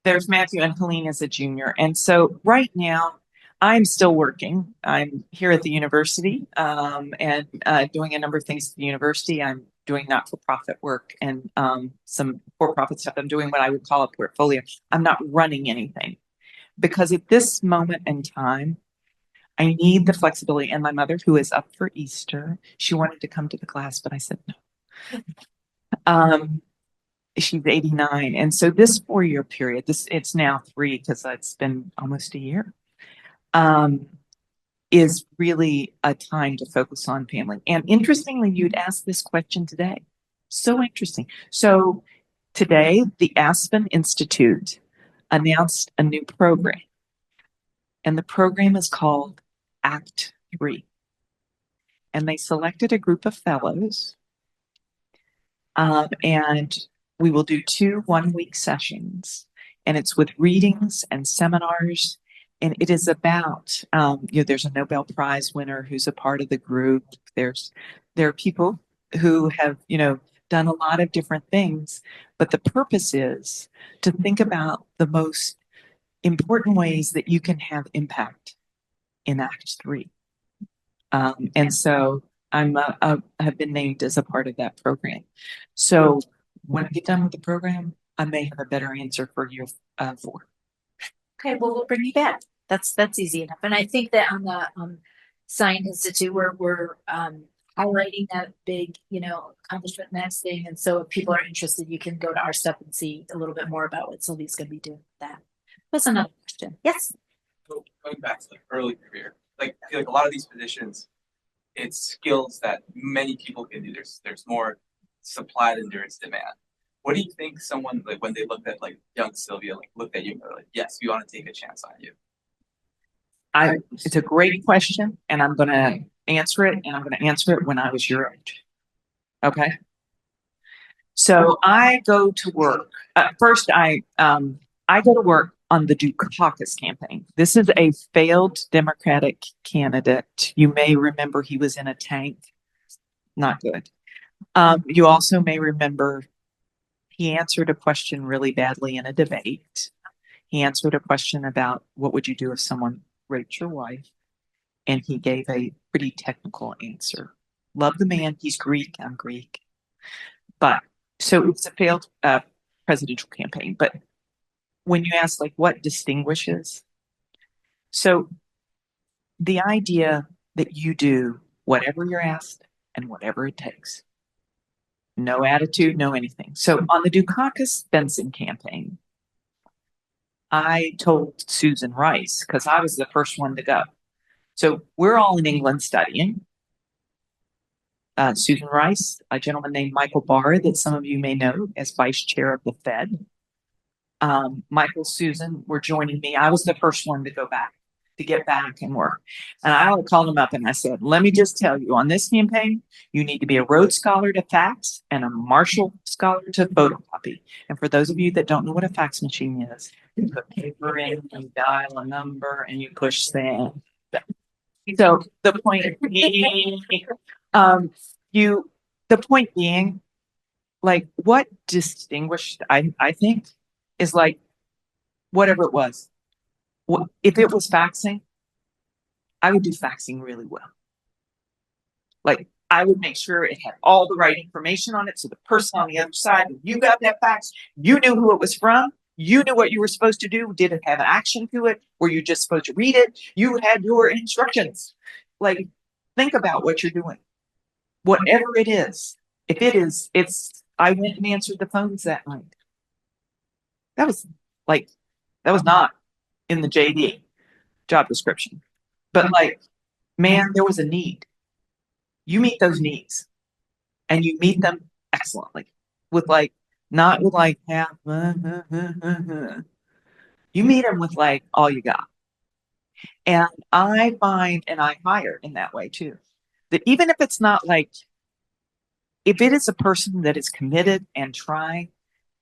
there's Matthew and Helene as a junior. And so right now I'm still working. I'm here at the university and doing a number of things at the university. I'm doing not-for-profit work and some for-profit stuff. I'm doing what I would call a portfolio. I'm not running anything because at this moment in time, I need the flexibility. And my mother, who is up for Easter, she wanted to come to the class, but I said no. She's 89. And so this 4-year period, it's now 3 because it's been almost a year, is really a time to focus on family. And interestingly, you'd asked this question today. So interesting. So today, the Aspen Institute announced a new program. And the program is called Act 3. And they selected a group of fellows. And we will do 2 one-week sessions. And it's with readings and seminars. And it is about, there's a Nobel Prize winner who's a part of the group. There are people who have, done a lot of different things. But the purpose is to think about the most important ways that you can have impact in Act 3. And so I have been named as a part of that program. So when I get done with the program, I may have a better answer for year 4. Okay, well, we'll bring you back. That's easy enough. And I think that on the Sine Institute, we're highlighting that big, accomplishment next thing. And so if people are interested, you can go to our stuff and see a little bit more about what Sylvia's going to be doing with that. What's another question? Yes. going back to like early career, like I feel like a lot of these positions, it's skills that many people can do. There's more supply than there is demand. What do you think someone like when they looked at like young Sylvia, like looked at you and they're like, yes, we want to take a chance on you? It's a great question, and I'm going to answer it, and I'm going to answer it when I was your age. Okay. So I go to work. First, I go to work on the Dukakis campaign. This is a failed Democratic candidate. You may remember he was in a tank. Not good. You also may remember he answered a question really badly in a debate. He answered a question about what would you do if someone raped your wife, and he gave a pretty technical answer. Love the man. He's Greek. I'm Greek. But so it's a failed presidential campaign. But when you ask, like, what distinguishes? So the idea that you do whatever you're asked and whatever it takes. No attitude, no anything. So on the Dukakis fencing campaign, I told Susan Rice, because I was the first one to go. So we're all in England studying. Susan Rice, a gentleman named Michael Barr, that some of you may know as vice chair of the Fed. Michael, Susan were joining me. I was the first one to go back, to get back and work. And I called him up and I said, let me just tell you, on this campaign, you need to be a Rhodes Scholar to fax and a Marshall Scholar to photocopy. And for those of you that don't know what a fax machine is, you put paper in, you dial a number, and you push send. So the point being, the point being, like, what distinguished, I think, is like, whatever it was. If it was faxing, I would do faxing really well. Like, I would make sure it had all the right information on it. So the person on the other side, when you got that fax, you knew who it was from. You knew what you were supposed to do. Did it have an action to it? Were you just supposed to read it? You had your instructions. Like, think about what you're doing. Whatever it is, if it is, I went and answered the phones that night. That was not in the JD job description. But like, man, there was a need. You meet those needs and you meet them excellently with like, not with like, you meet them with like all you got. And I find, and I hire in that way too, that even if it's not like, if it is a person that is committed and trying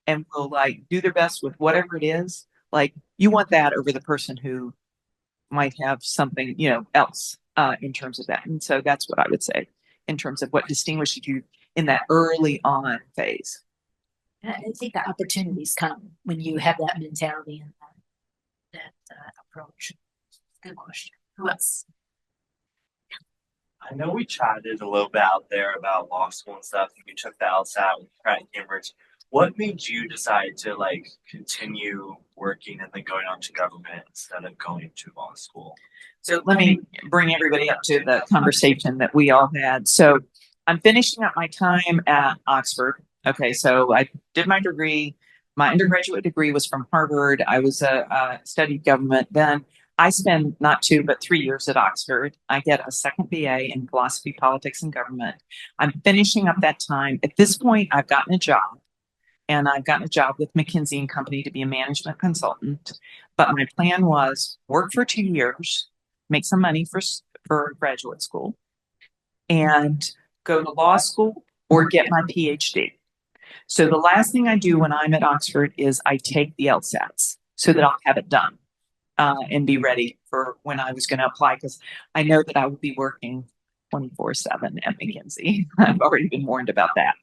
and will like do their best with whatever it is, like, you want that over the person who might have something, else in terms of that. And so that's what I would say in terms of what distinguishes you in that early on phase. I think the opportunities come when you have that mentality and that approach. Good question. Who else? I know we chatted a little bit out there about law school and stuff. You took the LSAT with Pratt and Cambridge. What made you decide to like continue working and then going on to government instead of going to law school? So let me bring everybody up to the conversation that we all had. So I'm finishing up my time at Oxford. Okay, so I did my degree. My undergraduate degree was from Harvard. I was studied government. Then I spent not 2, but 3 years at Oxford. I get a second BA in philosophy, politics, and government. I'm finishing up that time. At this point, I've gotten a job. And I've gotten a job with McKinsey and Company to be a management consultant. But my plan was work for 2 years, make some money for graduate school, and go to law school or get my PhD. So the last thing I do when I'm at Oxford is I take the LSATs so that I'll have it done and be ready for when I was going to apply, because I know that I will be working 24/7 at McKinsey. I've already been warned about that.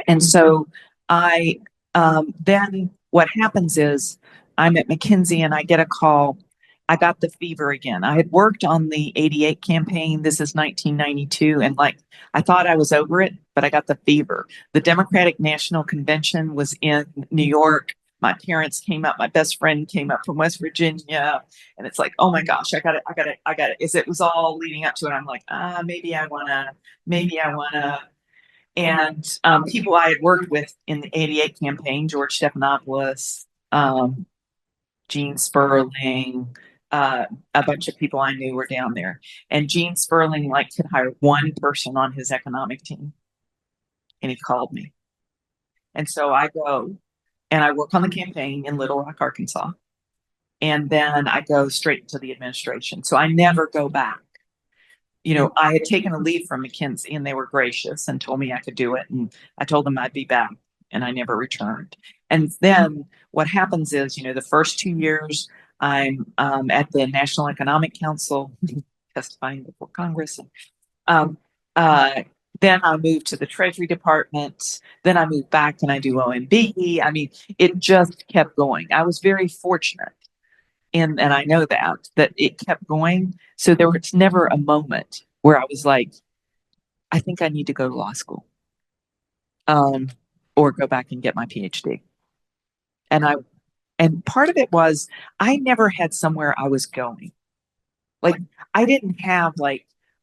And so then what happens is I'm at McKinsey and I get a call. I got the fever again. I had worked on the 88 campaign. This is 1992. And like, I thought I was over it, but I got the fever. The Democratic National Convention was in New York. My parents came up. My best friend came up from West Virginia. And it's like, oh my gosh, I got it. It was all leading up to it. I'm like, maybe I want to. And people I had worked with in the 88 campaign, George Stephanopoulos, Gene Sperling, a bunch of people I knew were down there. And Gene Sperling could hire one person on his economic team. And he called me. And so I go and I work on the campaign in Little Rock, Arkansas. And then I go straight into the administration. So I never go back. I had taken a leave from McKinsey and they were gracious and told me I could do it. And I told them I'd be back and I never returned. And then what happens is, the first 2 years I'm at the National Economic Council testifying before Congress. And, then I moved to the Treasury Department. Then I moved back and I do OMB. I mean, it just kept going. I was very fortunate. And I know that it kept going. So there was never a moment where I was like, I think I need to go to law school, or go back and get my PhD. And part of it was I never had somewhere I was going. I didn't have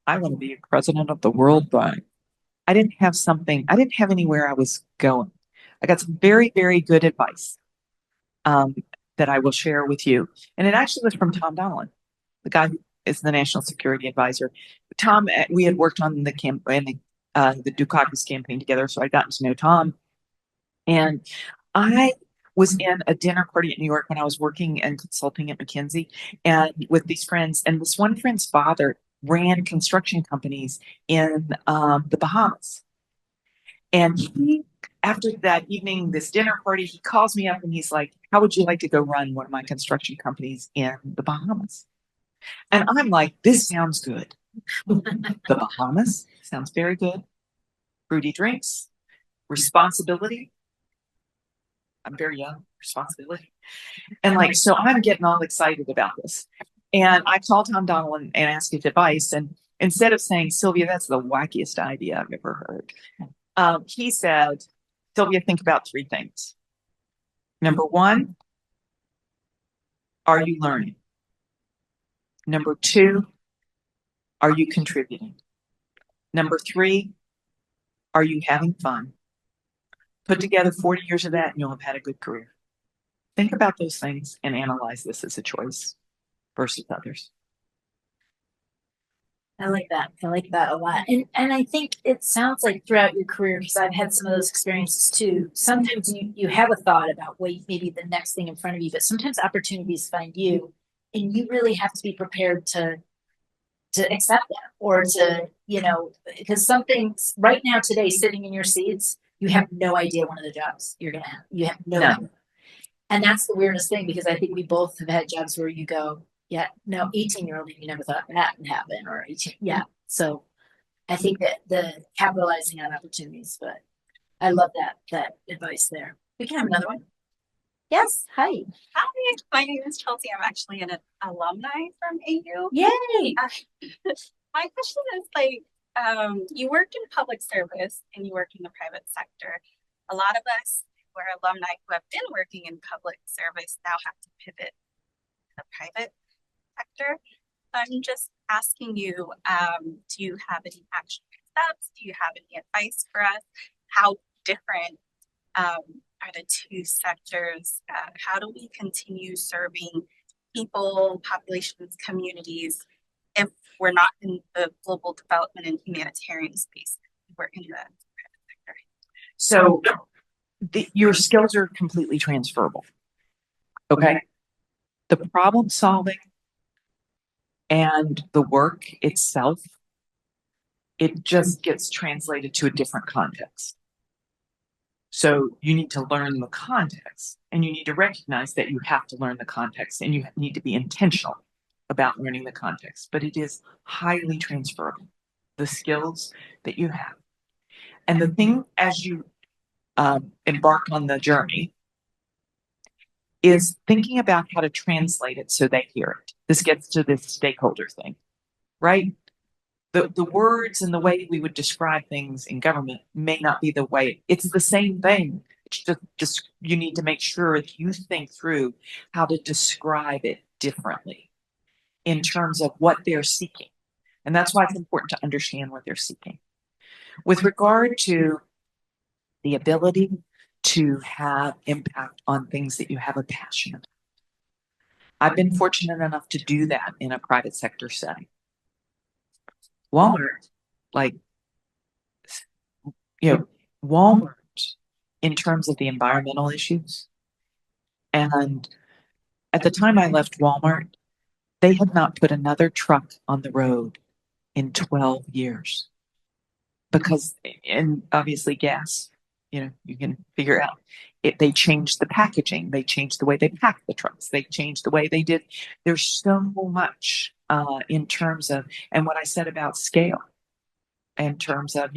I want to be president of the World Bank. I didn't have anywhere I was going. I got some very, very good advice. That I will share with you. And it actually was from Tom Donilon, the guy who is the National Security Advisor. Tom, we had worked on the campaign, the Dukakis campaign together, so I'd gotten to know Tom. And I was in a dinner party in New York when I was working and consulting at McKinsey and with these friends. And this one friend's father ran construction companies in the Bahamas. And after that evening, this dinner party, he calls me up and he's like, how would you like to go run one of my construction companies in the Bahamas? And I'm like, this sounds good. The Bahamas sounds very good. Fruity drinks, responsibility. I'm very young, responsibility. And so I'm getting all excited about this. And I called Tom Donilon and asked his advice. And instead of saying, Sylvia, that's the wackiest idea I've ever heard. He said, Sylvia, think about 3 things. Number 1, are you learning? Number 2, are you contributing? Number 3, are you having fun? Put together 40 years of that and you'll have had a good career. Think about those things and analyze this as a choice versus others. I like that. I like that a lot. And I think it sounds like throughout your career, because I've had some of those experiences too. Sometimes you have a thought about maybe the next thing in front of you, but sometimes opportunities find you and you really have to be prepared to accept that or to, because some things right now today sitting in your seats, you have no idea one of the jobs you're going to have. You have no idea. And that's the weirdest thing because I think we both have had jobs where you go, yeah, no, 18-year-old, you never thought that would happen, or 18, yeah. So I think that the capitalizing on opportunities, but I love that advice there. We can have another one. Yes, hi. Hi, my name is Chelsea. I'm actually an alumni from AU. Yay! My question is you work in public service and you work in the private sector. A lot of us who are alumni who have been working in public service now have to pivot to the private sector. I'm just asking you, do you have any action steps? Do you have any advice for us? How different are the 2 sectors? How do we continue serving people, populations, communities if we're not in the global development and humanitarian space? We're in the private sector. So your skills are completely transferable. Okay. The problem solving and the work itself, it just gets translated to a different context. So you need to learn the context and you need to recognize that you have to learn the context and you need to be intentional about learning the context, but it is highly transferable, the skills that you have. And the thing as you embark on the journey is thinking about how to translate it so they hear it. This gets to this stakeholder thing, right? The words and the way we would describe things in government may not be the way. It's the same thing. It's just you need to make sure that you think through how to describe it differently in terms of what they're seeking. And that's why it's important to understand what they're seeking. With regard to the ability to have impact on things that you have a passion about. I've been fortunate enough to do that in a private sector setting. Walmart, like, Walmart, in terms of the environmental issues, and at the time I left Walmart, they had not put another truck on the road in 12 years because, and obviously gas, you can figure out it. They changed the packaging. They changed the way they packed the trucks. They changed the way they did. There's so much in terms of, and what I said about scale, in terms of,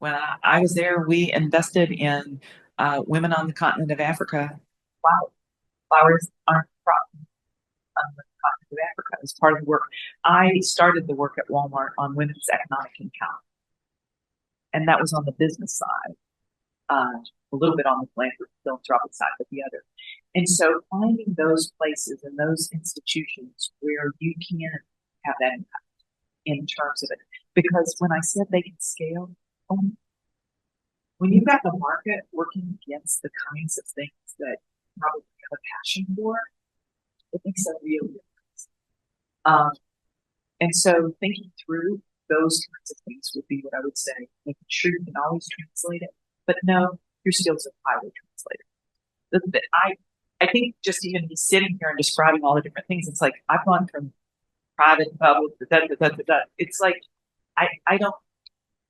when I was there, we invested in women on the continent of Africa. Wow, flowers aren't a problem on the continent of Africa as part of the work. I started the work at Walmart on women's economic empowerment, and that was on the business side, a little bit on the philanthropic side, but the other. And so finding those places and those institutions where you can have that impact in terms of it. Because when I said they can scale, when you've got the market working against the kinds of things that you probably have a passion for, it makes a real difference. And so thinking through those kinds of things would be what I would say, making sure you can always translate it, but no, your skills are highly translated. I think just even me sitting here and describing all the different things, it's like I've gone from private to public, it's like I don't,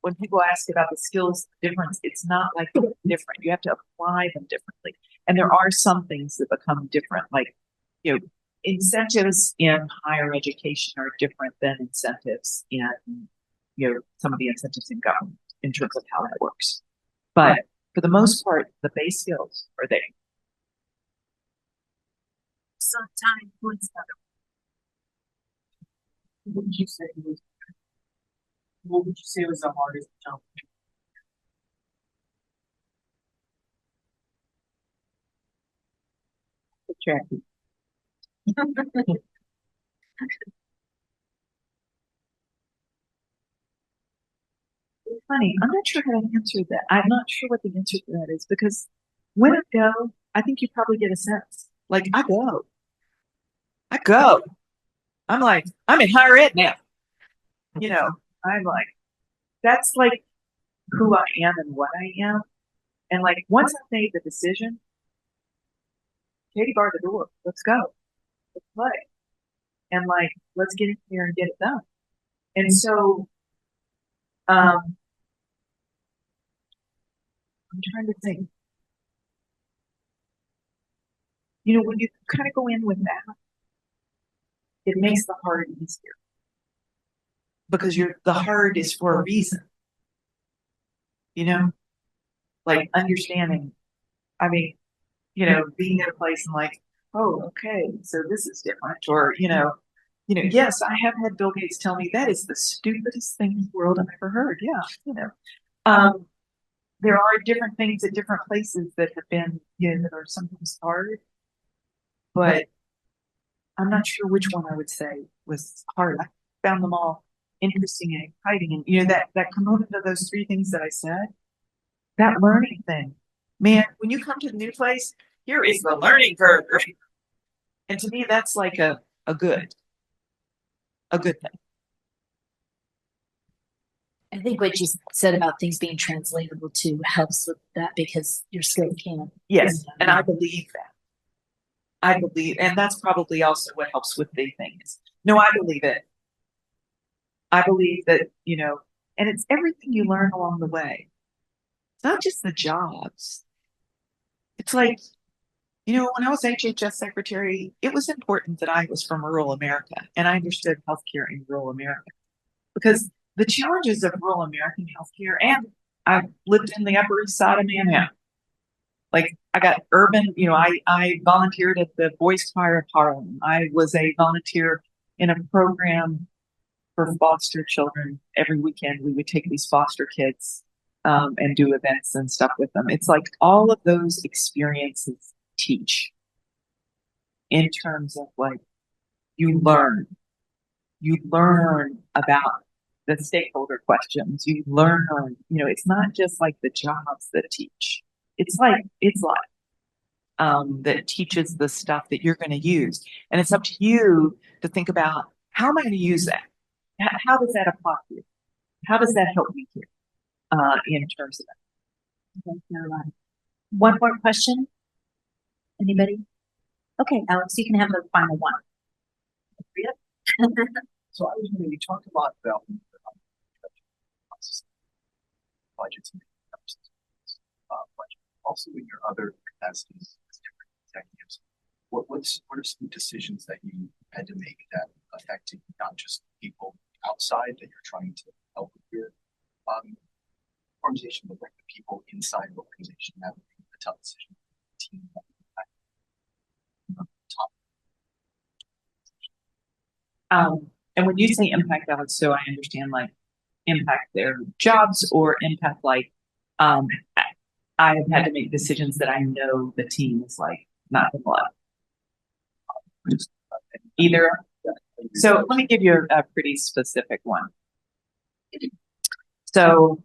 when people ask about the skills difference, it's not like different. You have to apply them differently. And there are some things that become different, like, incentives in higher education are different than incentives in, some of the incentives in government in terms of how that works. But for the most part, the base skills are there. Sometimes What would you say was the hardest jump? Jackie. It's funny. I'm not sure how to answer that. I'm not sure what the answer to that is, because when I go, I think you probably get a sense. Like, I go. I'm like, I'm in higher ed now. I'm like, that's like who I am and what I am. And like, once I've made the decision, Katie barred the door. Let's go. Let's play. And like, let's get in here and get it done. And so, I'm trying to think. When you kind of go in with that, it makes the hard easier. Because the hard is for a reason. Like understanding, I mean, being in a place and like, oh, okay, so this is different. Or, yes, I have had Bill Gates tell me that is the stupidest thing in the world I've ever heard. Yeah, there are different things at different places that have been, that are sometimes hard, but I'm not sure which one I would say was hard. I found them all interesting and exciting. And, that component of those three things that I said, that learning thing, man, when you come to the new place, here is the learning curve. And to me, that's like a good thing. I think what you said about things being translatable too helps with that, because your skill can. Yes, and I believe that. And that's probably also what helps with the things. No, I believe it. I believe that, and it's everything you learn along the way. It's not just the jobs. It's like, when I was HHS secretary, it was important that I was from rural America and I understood healthcare in rural America, because the challenges of rural American healthcare, and I lived in the Upper East Side of Manhattan. Like, I got urban, I volunteered at the Boys Choir of Harlem. I was a volunteer in a program for foster children. Every weekend we would take these foster kids and do events and stuff with them. It's like all of those experiences teach in terms of like, you learn about the stakeholder questions. You learn, it's not just like the jobs that teach. It's life. that teaches the stuff that you're going to use. And it's up to you to think about, how am I going to use that? How does that apply to you? How does that help me here in terms of that? Okay, Caroline. One more question? Anybody? Okay, Alex, you can have the final one. So I was wondering, you talked a lot about budgets and budget. Also in your other capacities as different executives, what are some decisions that you had to make that affected not just people outside that you're trying to help with your organization, but like the people inside the organization that make a tough decision, team, top. And when you say impact, Alex, so I understand, like, impact their jobs, or impact, like, I have had to make decisions that I know the team is like not gonna love. Either. So let me give you a pretty specific one. So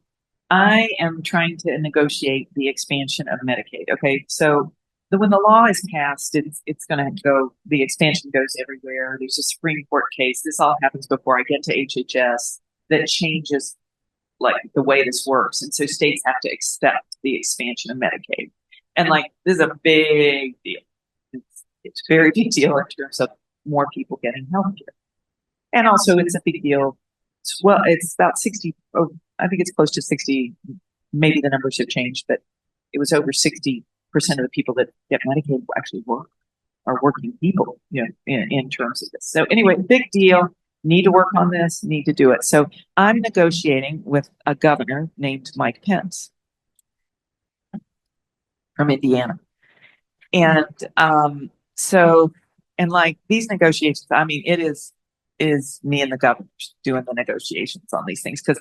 I am trying to negotiate the expansion of Medicaid. Okay, so when the law is passed, it's going to go. The expansion goes everywhere. There's a Supreme Court case. This all happens before I get to HHS that changes like the way this works, and so states have to accept the expansion of Medicaid. And like, this is a big deal. It's a very big deal in terms of more people getting health care. And also it's a big deal. Well, it's about 60, I think it's close to 60, maybe the numbers have changed, but it was over 60% of the people that get Medicaid actually are working people, you know, in terms of this. So anyway, big deal. Need to work on this, need to do it. So I'm negotiating with a governor named Mike Pence from Indiana. And so, and like these negotiations, I mean, it is me and the governors doing the negotiations on these things, because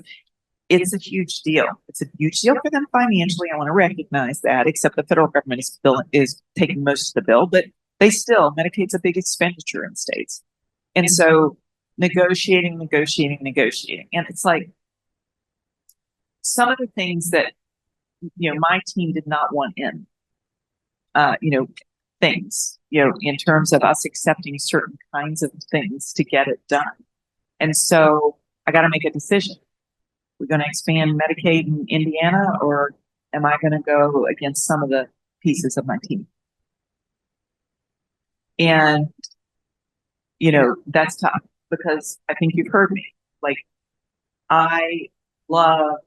it's a huge deal. It's a huge deal for them financially. I want to recognize that, except the federal government is taking most of the bill, but Medicaid's a big expenditure in states. And so negotiating. And it's like some of the things that, you know, my team did not want in, you know, things, you know, in terms of us accepting certain kinds of things to get it done. And so I got to make a decision. We're going to expand Medicaid in Indiana, or am I going to go against some of the pieces of my team? And, you know, that's tough, because I think you've heard me. Like, I love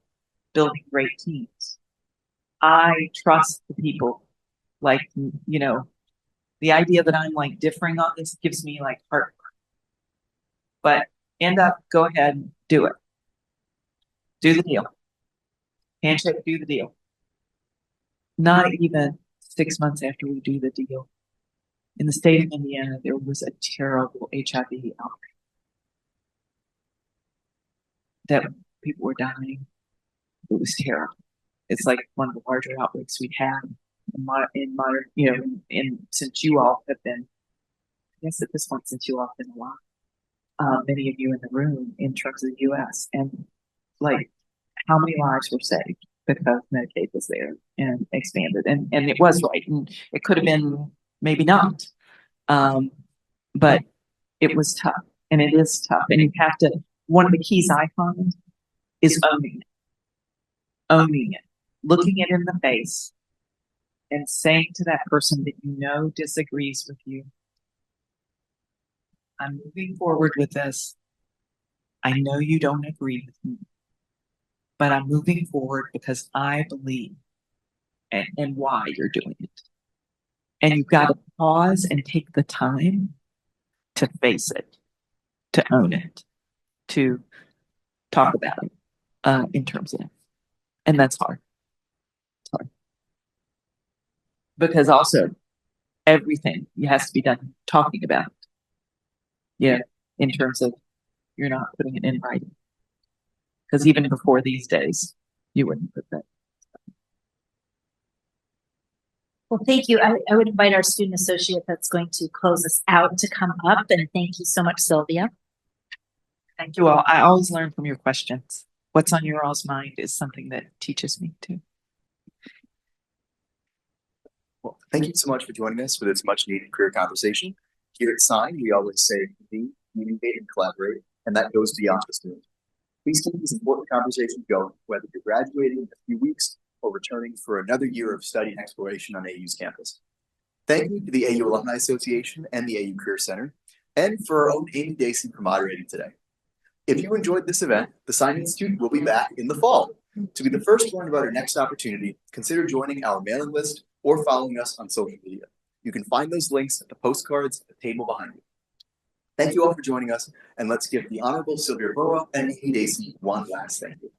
building great teams. I trust the people. Like, you know, the idea that I'm like differing on this gives me like heartburn. But go ahead, do it. Do the deal. Handshake, do the deal. Not even 6 months after we do the deal, in the state of Indiana, there was a terrible HIV outbreak. That people were dying. It was terrible. It's like one of the larger outbreaks we've had in modern, you know, since you all have been, I guess at this point, since you all have been alive, many of you in the room in terms of the U.S. And like, how many lives were saved because Medicaid was there and expanded, and it was right, and it could have been maybe not, but it was tough, and it is tough, and you have to. One of the keys I find is owning it, looking it in the face, and saying to that person that you know disagrees with you, I'm moving forward with this. I know you don't agree with me, but I'm moving forward because I believe and why you're doing it. And you've got to pause and take the time to face it, to own it, to talk about it in terms of it. And that's hard. It's hard. Because also everything has to be done talking about it. Yeah, in terms of you're not putting it in writing. Because even before these days, you wouldn't put that. Well, thank you. I would invite our student associate that's going to close us out to come up, and thank you so much, Sylvia. Thank you all. I always learn from your questions. What's on your all's mind is something that teaches me too. Well, thank you so much for joining us for this much needed career conversation. Here at Sine, we always say communicate and collaborate, and that goes beyond the student. Please keep this important conversation going, whether you're graduating in a few weeks or returning for another year of study and exploration on AU's campus. Thank you to the AU Alumni Association and the AU Career Center, and for our own Amy Dacey for moderating today. If you enjoyed this event, the Sine Institute will be back in the fall. To be the first to learn about our next opportunity, consider joining our mailing list or following us on social media. You can find those links at the postcards at the table behind you. Thank you all for joining us, and let's give the Honorable Sylvia Burwell and Amy Dacey one last thank you.